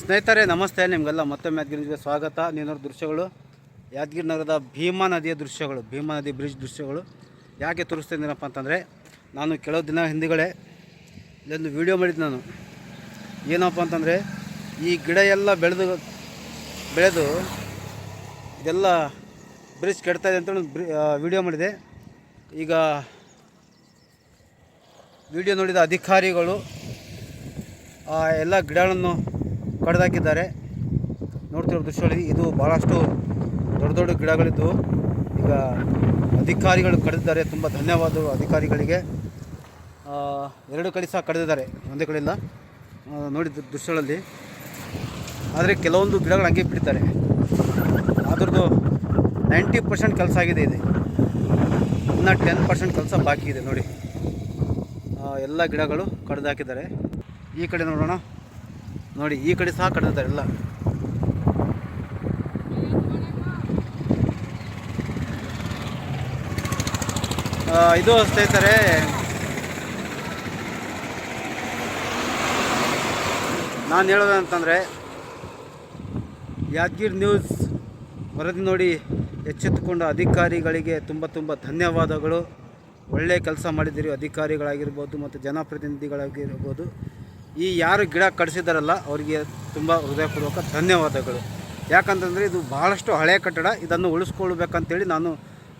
ಸ್ನೇಹಿತರೆ ನಮಸ್ತೆ, ನಿಮಗೆಲ್ಲ ಮತ್ತೊಮ್ಮೆ ಯಾದಗಿರಿ ನ್ಯೂಸ್ಗೆ ಸ್ವಾಗತ. ನೀವು ನೋಡೋ ದೃಶ್ಯಗಳು ಯಾದಗಿರಿ ನಗರದ ಭೀಮಾ ನದಿಯ ದೃಶ್ಯಗಳು, ಭೀಮಾ ನದಿ ಬ್ರಿಡ್ಜ್ ದೃಶ್ಯಗಳು. ಯಾಕೆ ತೋರಿಸ್ತಿದ್ದೀನಪ್ಪ ಅಂತಂದರೆ, ನಾನು ಕೆಲವು ದಿನ ಹಿಂದುಗಡೆ ಇಲ್ಲೊಂದು ವಿಡಿಯೋ ಮಾಡಿದ್ದು ನಾನು. ಏನಪ್ಪ ಅಂತಂದರೆ, ಈ ಗಿಡ ಎಲ್ಲ ಬೆಳೆದು ಇದೆಲ್ಲ ಬ್ರಿಡ್ಜ್ ಕೆಡ್ತಾಯಿದೆ ಅಂತ ಒಂದು ವಿಡಿಯೋ ಮಾಡಿದೆ. ಈಗ ವಿಡಿಯೋ ನೋಡಿದ ಅಧಿಕಾರಿಗಳು ಎಲ್ಲ ಗಿಡಗಳನ್ನು ಕಡ್ದಾಕಿದ್ದಾರೆ. ನೋಡ್ತಿರೋ ದೃಶ್ಯಗಳಲ್ಲಿ ಇದು ಭಾಳಷ್ಟು ದೊಡ್ಡ ದೊಡ್ಡ ಗಿಡಗಳಿದ್ದು ಈಗ ಅಧಿಕಾರಿಗಳು ಕಡಿದಿದ್ದಾರೆ. ತುಂಬ ಧನ್ಯವಾದಗಳು ಅಧಿಕಾರಿಗಳಿಗೆ. ಎರಡು ಕಡೆ ಸಹ ಕಡಿದಿದ್ದಾರೆ, ಒಂದೇ ಕಡೆ ಇಲ್ಲ. ನೋಡಿದ ದೃಶ್ಯಗಳಲ್ಲಿ ಆದರೆ ಕೆಲವೊಂದು ಗಿಡಗಳು ಹಂಗೆ ಬಿಡ್ತಾರೆ. ಅದ್ರದ್ದು 90% ಕೆಲಸ ಆಗಿದೆ. ಇದೆ ಇನ್ನು 10% ಕೆಲಸ ಬಾಕಿ ಇದೆ. ನೋಡಿ, ಎಲ್ಲ ಗಿಡಗಳು ಕಡ್ದು ಹಾಕಿದ್ದಾರೆ. ಈ ಕಡೆ ನೋಡೋಣ. ನೋಡಿ, ಈ ಕಡೆ ಸಹ ಕಡಿದಿದ್ದಾರೆ ಎಲ್ಲ. ಇದು ಸ್ನೇಹಿತರೆ, ನಾನು ಹೇಳೋದಂತಂದರೆ, ಯಾದಗಿರಿ ನ್ಯೂಸ್ ವರದಿ ನೋಡಿ ಎಚ್ಚೆತ್ತುಕೊಂಡ ಅಧಿಕಾರಿಗಳಿಗೆ ತುಂಬ ಧನ್ಯವಾದಗಳು. ಒಳ್ಳೆಯ ಕೆಲಸ ಮಾಡಿದ್ದೀರಿ ಅಧಿಕಾರಿಗಳಾಗಿರ್ಬೋದು ಮತ್ತು ಜನಪ್ರತಿನಿಧಿಗಳಾಗಿರ್ಬೋದು. ಈ ಯಾರು ಗಿಡ ಕಡಿಸಿದಾರಲ್ಲ ಅವರಿಗೆ ತುಂಬ ಹೃದಯಪೂರ್ವಕ ಧನ್ಯವಾದಗಳು. ಯಾಕಂತಂದರೆ ಇದು ಭಾಳಷ್ಟು ಹಳೆಯ ಕಟ್ಟಡ, ಇದನ್ನು ಉಳಿಸ್ಕೊಳ್ಬೇಕಂತೇಳಿ ನಾನು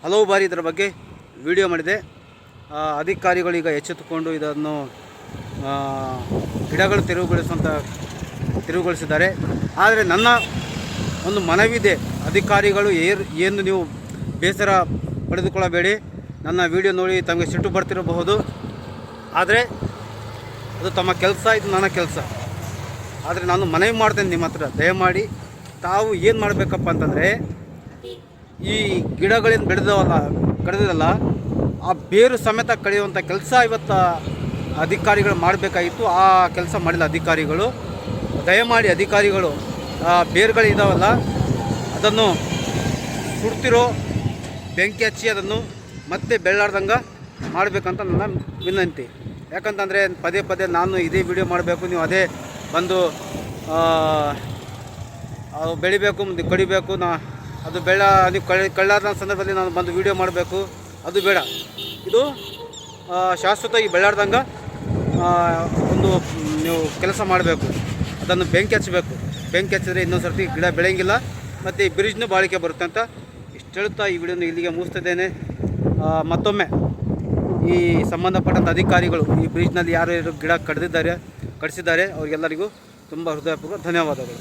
ಹಲವು ಬಾರಿ ಇದರ ಬಗ್ಗೆ ವಿಡಿಯೋ ಮಾಡಿದೆ. ಅಧಿಕಾರಿಗಳು ಈಗ ಎಚ್ಚೆತ್ತುಕೊಂಡು ಇದನ್ನು ಗಿಡಗಳು ತೆರವುಗೊಳಿಸಿದ್ದಾರೆ. ಆದರೆ ನನ್ನ ಒಂದು ಮನವಿದೆ, ಅಧಿಕಾರಿಗಳು ಏನು ನೀವು ಬೇಸರ ಪಡೆದುಕೊಳ್ಳಬೇಡಿ. ನನ್ನ ವಿಡಿಯೋ ನೋಡಿ ತಮಗೆ ಸಿಟ್ಟು ಬರ್ತಿರಬಹುದು, ಆದರೆ ಅದು ತಮ್ಮ ಕೆಲಸ, ಇದು ನನ್ನ ಕೆಲಸ. ಆದರೆ ನಾನು ಮನವಿ ಮಾಡ್ತೇನೆ ನಿಮ್ಮ ಹತ್ರ, ದಯಮಾಡಿ ತಾವು ಏನು ಮಾಡಬೇಕಪ್ಪ ಅಂತಂದರೆ, ಈ ಗಿಡಗಳಿಂದ ಕಡಿದಿರಲ್ಲ ಆ ಬೇರು ಸಮೇತ ಕಡಿಯುವಂಥ ಕೆಲಸ ಇವತ್ತು ಅಧಿಕಾರಿಗಳು ಮಾಡಬೇಕಾಗಿತ್ತು. ಆ ಕೆಲಸ ಮಾಡಿಲ್ಲ ಅಧಿಕಾರಿಗಳು. ದಯಮಾಡಿ ಅಧಿಕಾರಿಗಳು ಬೇರುಗಳಿದಾವಲ್ಲ ಅದನ್ನು ಸುಡ್ತಿರೋ ಬೆಂಕಿ ಹಚ್ಚಿ ಅದನ್ನು ಮತ್ತೆ ಬೆಳ್ಳಾರ್ದಂಗೆ ಮಾಡಬೇಕಂತ ನನ್ನ ವಿನಂತಿ. ಯಾಕಂತಂದರೆ ಪದೇ ನಾನು ಇದೇ ವಿಡಿಯೋ ಮಾಡಬೇಕು, ನೀವು ಅದೇ ಬಂದು ಬೆಳಿಬೇಕು, ಕಡಿಬೇಕು. ಅದು ನೀವು ಕಳ್ಳಾದ ಸಂದರ್ಭದಲ್ಲಿ ನಾನು ಬಂದು ವಿಡಿಯೋ ಮಾಡಬೇಕು, ಅದು ಬೇಡ. ಇದು ಶಾಶ್ವತವಾಗಿ ಬೆಳ್ಳಾರ್ದಂಗೆ ಒಂದು ನೀವು ಕೆಲಸ ಮಾಡಬೇಕು. ಅದನ್ನು ಬೆಂಕಿ ಹಚ್ಚಬೇಕು. ಬೆಂಕಿ ಹಚ್ಚಿದ್ರೆ ಇನ್ನೊಂದು ಸರ್ತಿ ಗಿಡ ಬೆಳೆಯಂಗಿಲ್ಲ ಮತ್ತು ಈ ಬ್ರಿಡ್ಜ್ನೂ ಬಾಳಿಕೆ ಬರುತ್ತೆ ಅಂತ ಇಷ್ಟು ಹೇಳ್ತಾ ಈ ವಿಡಿಯೋನ ಇಲ್ಲಿಗೆ ಮುಗಿಸ್ತಿದ್ದೇನೆ. ಮತ್ತೊಮ್ಮೆ ಈ ಸಂಬಂಧಪಟ್ಟಂಥ ಅಧಿಕಾರಿಗಳು ಈ ಬ್ರಿಡ್ಜ್ನಲ್ಲಿ ಯಾರು ಗಿಡ ಕಡಿಸಿದ್ದಾರೆ ಅವರಿಗೆಲ್ಲರಿಗೂ ತುಂಬ ಹೃದಯಪೂರ್ವಕ ಧನ್ಯವಾದಗಳು.